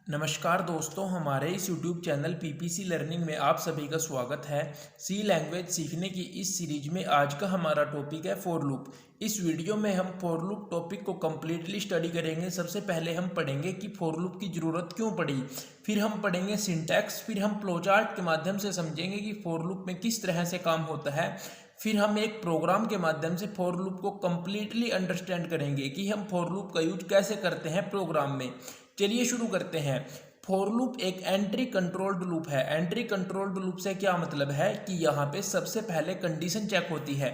नमस्कार दोस्तों, हमारे इस YouTube चैनल पीपीसी लर्निंग में आप सभी का स्वागत है। सी लैंग्वेज सीखने की इस सीरीज में आज का हमारा टॉपिक है फॉर लूप। इस वीडियो में हम फॉर लूप टॉपिक को कम्प्लीटली स्टडी करेंगे। सबसे पहले हम पढ़ेंगे कि फॉर लूप की ज़रूरत क्यों पड़ी, फिर हम पढ़ेंगे सिंटैक्स, फिर हम फ्लोचार्ट के माध्यम से समझेंगे कि फॉर लूप में किस तरह से काम होता है, फिर हम एक प्रोग्राम के माध्यम से फॉर लूप को कम्प्लीटली अंडरस्टैंड करेंगे कि हम फॉर लूप का यूज कैसे करते हैं प्रोग्राम में। चलिए शुरू करते हैं। फॉर लूप एक एंट्री कंट्रोल्ड लूप है। एंट्री कंट्रोल्ड लूप से क्या मतलब है कि यहाँ पे सबसे पहले कंडीशन चेक होती है।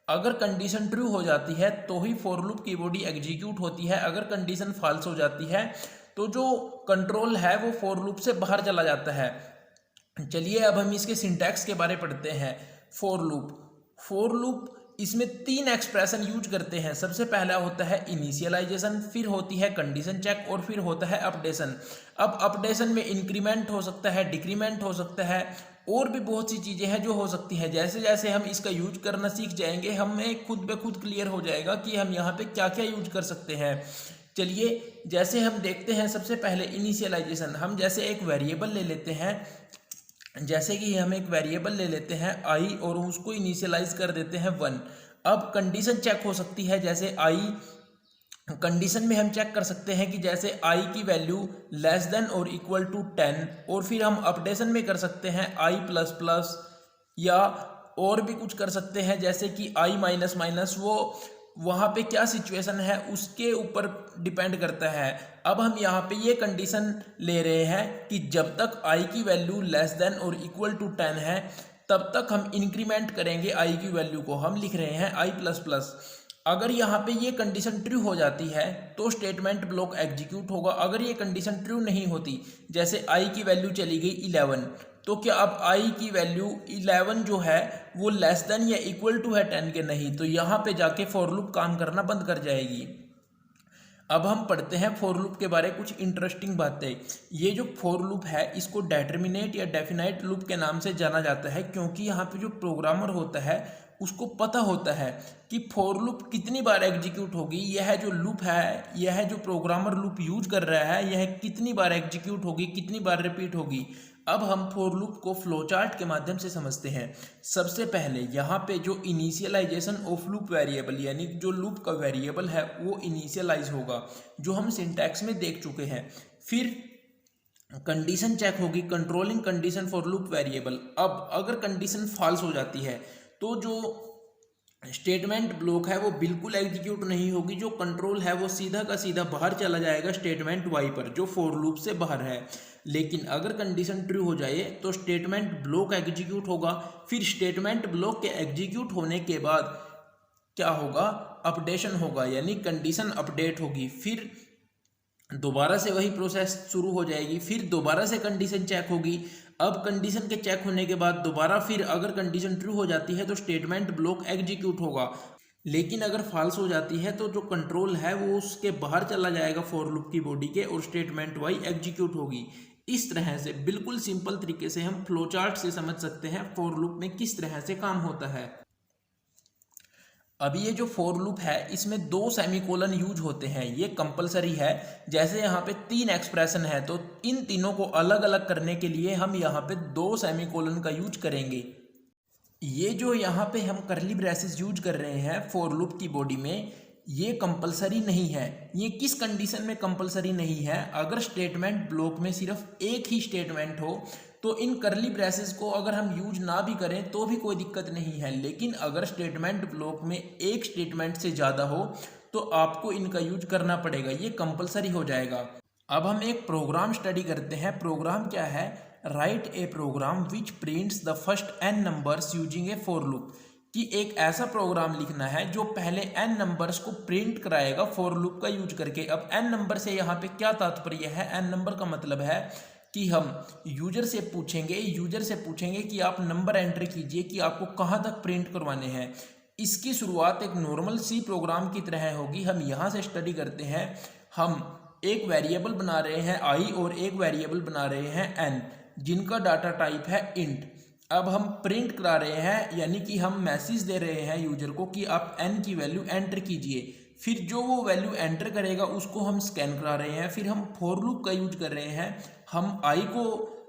अगर कंडीशन ट्रू हो जाती है तो ही फॉर लूप की बॉडी एग्जीक्यूट होती है। अगर कंडीशन फॉल्स हो जाती है तो जो कंट्रोल है वो फॉर लूप से बाहर चला जाता है। चलिए अब हम इसके सिंटैक्स के बारे में पढ़ते हैं। फॉर लूप इसमें तीन एक्सप्रेशन यूज करते हैं। सबसे पहला होता है इनिशियलाइजेशन, फिर होती है कंडीशन चेक और फिर होता है अपडेशन। अब अपडेशन में इंक्रीमेंट हो सकता है, डिक्रीमेंट हो सकता है, और भी बहुत सी चीज़ें हैं जो हो सकती हैं। जैसे जैसे हम इसका यूज करना सीख जाएंगे हमें खुद ब खुद क्लियर हो जाएगा कि हम यहाँ पे क्या क्या यूज कर सकते हैं। चलिए जैसे हम देखते हैं, सबसे पहले इनिशियलाइजेशन। हम जैसे एक वेरिएबल ले लेते हैं, जैसे कि हम एक वेरिएबल ले लेते हैं आई और उसको इनिशियलाइज कर देते हैं 1। अब कंडीशन चेक हो सकती है, जैसे आई कंडीशन में हम चेक कर सकते हैं कि जैसे आई की वैल्यू लेस देन और इक्वल टू 10, और फिर हम अपडेशन में कर सकते हैं आई प्लस प्लस, या और भी कुछ कर सकते हैं जैसे कि आई माइनस माइनस। वो वहाँ पे क्या सिचुएशन है उसके ऊपर डिपेंड करता है। अब हम यहाँ पे ये कंडीशन ले रहे हैं कि जब तक आई की वैल्यू लेस देन और इक्वल टू 10 है तब तक हम इंक्रीमेंट करेंगे आई की वैल्यू को। हम लिख रहे हैं आई प्लस प्लस। अगर यहाँ पे ये कंडीशन ट्रू हो जाती है तो स्टेटमेंट ब्लॉक एग्जीक्यूट होगा। अगर ये कंडीशन ट्रू नहीं होती, जैसे आई की वैल्यू चली गई 11, तो क्या अब आई की वैल्यू 11 जो है वो लेस देन या इक्वल टू है 10 के? नहीं, तो यहाँ पे जाके फॉर लूप काम करना बंद कर जाएगी। अब हम पढ़ते हैं फॉर लूप के बारे में कुछ इंटरेस्टिंग बातें। ये जो फॉर लूप है इसको डेटर्मिनेट या डेफिनाइट लूप के नाम से जाना जाता है, क्योंकि यहाँ पे जो प्रोग्रामर होता है उसको पता होता है कि फॉर लूप कितनी बार एग्जीक्यूट होगी। यह जो लूप है, यह जो प्रोग्रामर लूप यूज कर रहा है, यह कितनी बार एग्जीक्यूट होगी, कितनी बार रिपीट होगी। अब हम फॉर लूप को फ्लोचार्ट के माध्यम से समझते हैं। सबसे पहले यहाँ पे जो इनिशियलाइजेशन ऑफ लूप वेरिएबल, यानी जो लूप का वेरिएबल है वो इनिशियलाइज होगा, जो हम सिंटैक्स में देख चुके हैं। फिर कंडीशन चेक होगी, controlling condition for loop variable. अब अगर कंडीशन फॉल्स हो जाती है तो जो स्टेटमेंट ब्लॉक है वो बिल्कुल एग्जीक्यूट नहीं होगी। जो कंट्रोल है वो सीधा का सीधा बाहर चला जाएगा स्टेटमेंट वाई पर, जो फॉर लूप से बाहर है। लेकिन अगर कंडीशन ट्रू हो जाए तो स्टेटमेंट ब्लॉक एग्जीक्यूट होगा। फिर स्टेटमेंट ब्लॉक के एग्जीक्यूट होने के बाद क्या होगा? अपडेशन होगा, यानी कंडीशन अपडेट होगी। फिर दोबारा से वही प्रोसेस शुरू हो जाएगी, फिर दोबारा से कंडीशन चेक होगी। अब कंडीशन के चेक होने के बाद दोबारा फिर अगर कंडीशन ट्रू हो जाती है तो स्टेटमेंट ब्लॉक एग्जीक्यूट होगा। लेकिन अगर फॉल्स हो जाती है तो जो कंट्रोल है वो उसके बाहर चला जाएगा फॉर लूप की बॉडी के, और स्टेटमेंट वाई एग्जीक्यूट होगी। इस तरह से बिल्कुल सिंपल तरीके से हम फ्लोचार्ट से समझ सकते हैं फॉर लूप में किस तरह से काम होता है। अब ये जो फॉर लूप है इसमें 2 सेमीकोलन यूज होते हैं, ये कंपलसरी है। जैसे यहाँ पे 3 एक्सप्रेशन है तो इन तीनों को अलग अलग करने के लिए हम यहाँ पे 2 सेमीकोलन का यूज करेंगे। ये जो यहाँ पे हम करली ब्रेसेस यूज कर रहे हैं फॉर लूप की बॉडी में, ये कंपलसरी नहीं है। ये किस कंडीशन में कंपलसरी नहीं है? अगर स्टेटमेंट ब्लॉक में सिर्फ एक ही स्टेटमेंट हो तो इन करली ब्रेसेस को अगर हम यूज ना भी करें तो भी कोई दिक्कत नहीं है। लेकिन अगर स्टेटमेंट ब्लॉक में एक स्टेटमेंट से ज़्यादा हो तो आपको इनका यूज करना पड़ेगा, ये कंपलसरी हो जाएगा। अब हम एक प्रोग्राम स्टडी करते हैं। प्रोग्राम क्या है? Write a program which prints the first n numbers using a for loop. कि एक ऐसा प्रोग्राम लिखना है जो पहले n नंबर्स को प्रिंट कराएगा फॉर लूप का यूज करके। अब n नंबर से यहाँ पे क्या तात्पर्य है? n नंबर का मतलब है कि हम यूजर से पूछेंगे कि आप नंबर एंटर कीजिए कि आपको कहाँ तक प्रिंट करवाने हैं। इसकी शुरुआत एक नॉर्मल सी प्रोग्राम की तरह होगी। हम यहाँ से स्टडी करते हैं। हम एक वेरिएबल बना रहे हैं आई और एक वेरिएबल बना रहे हैं n, जिनका डाटा टाइप है इंट। अब हम प्रिंट करा रहे हैं, यानी कि हम मैसेज दे रहे हैं यूजर को कि आप n की वैल्यू एंटर कीजिए। फिर जो वो वैल्यू एंटर करेगा उसको हम स्कैन करा रहे हैं। फिर हम फॉर लूप का यूज कर रहे हैं, हम आई को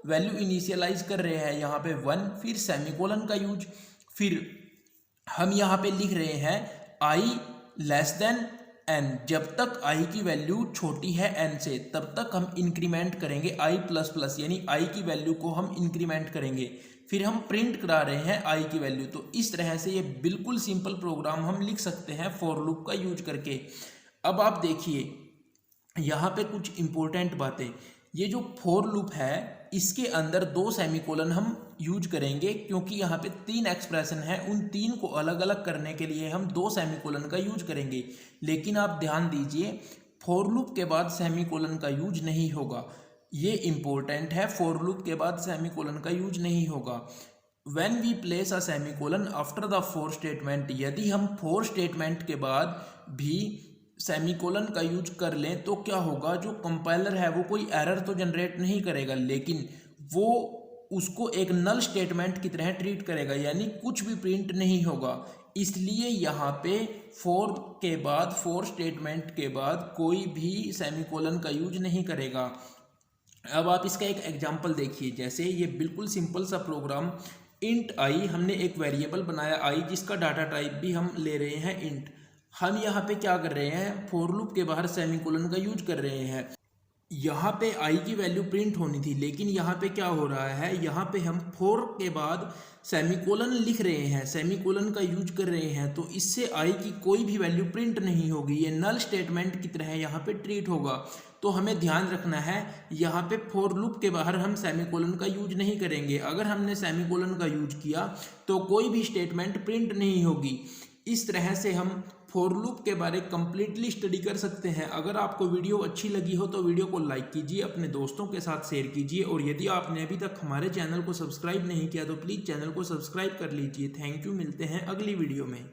वैल्यू इनिशियलाइज कर रहे हैं यहाँ पे 1, फिर सेमीकोलन का यूज, फिर हम यहाँ पे लिख रहे हैं आई लेस देन एन। जब तक आई की वैल्यू छोटी है एन से तब तक हम इंक्रीमेंट करेंगे आई प्लस प्लस, यानी आई की वैल्यू को हम इंक्रीमेंट करेंगे। फिर हम प्रिंट करा रहे हैं आई की वैल्यू। तो इस तरह से ये बिल्कुल सिंपल प्रोग्राम हम लिख सकते हैं फॉर लूप का यूज करके। अब आप देखिए यहाँ पे कुछ इंपॉर्टेंट बातें। ये जो फॉर लूप है इसके अंदर 2 सेमीकोलन हम यूज करेंगे, क्योंकि यहाँ पे 3 एक्सप्रेशन है, उन 3 को अलग अलग करने के लिए हम 2 सेमीकोलन का यूज करेंगे। लेकिन आप ध्यान दीजिए फॉर लूप के बाद सेमीकोलन का यूज नहीं होगा, ये इंपॉर्टेंट है। फॉर लूप के बाद सेमीकोलन का यूज नहीं होगा। When we place a semicolon after the for statement, यदि हम फोर स्टेटमेंट के बाद भी सेमीकोलन का यूज कर लें तो क्या होगा, जो कंपाइलर है वो कोई एरर तो जनरेट नहीं करेगा, लेकिन वो उसको एक नल स्टेटमेंट की तरह ट्रीट करेगा, यानी कुछ भी प्रिंट नहीं होगा। इसलिए यहाँ पे फोर के बाद, फोर स्टेटमेंट के बाद कोई भी सेमीकोलन का यूज नहीं करेगा। अब आप इसका एक एग्जांपल देखिए, जैसे ये बिल्कुल सिंपल सा प्रोग्राम इंट आई, हमने एक वेरिएबल बनाया आई जिसका डाटा टाइप भी हम ले रहे हैं इंट। हम यहाँ पे क्या कर रहे हैं, फॉर लूप के बाहर सेमीकोलन का यूज कर रहे हैं। यहाँ पे आई की वैल्यू प्रिंट होनी थी, लेकिन यहाँ पे क्या हो रहा है, यहाँ पे हम फोर के बाद सेमीकोलन लिख रहे हैं, सेमीकोलन का यूज कर रहे हैं, तो इससे आई की कोई भी वैल्यू प्रिंट नहीं होगी, ये नल स्टेटमेंट की तरह यहाँ पे ट्रीट होगा। तो हमें ध्यान रखना है, यहाँ पे फॉर लूप के बाहर हम सेमीकोलन का यूज नहीं करेंगे। अगर हमने सेमीकोलन का यूज किया तो कोई भी स्टेटमेंट प्रिंट नहीं होगी। इस तरह से हम फॉर लूप के बारे कंप्लीटली स्टडी कर सकते हैं। अगर आपको वीडियो अच्छी लगी हो तो वीडियो को लाइक कीजिए, अपने दोस्तों के साथ शेयर कीजिए, और यदि आपने अभी तक हमारे चैनल को सब्सक्राइब नहीं किया तो प्लीज़ चैनल को सब्सक्राइब कर लीजिए। थैंक यू, मिलते हैं अगली वीडियो में।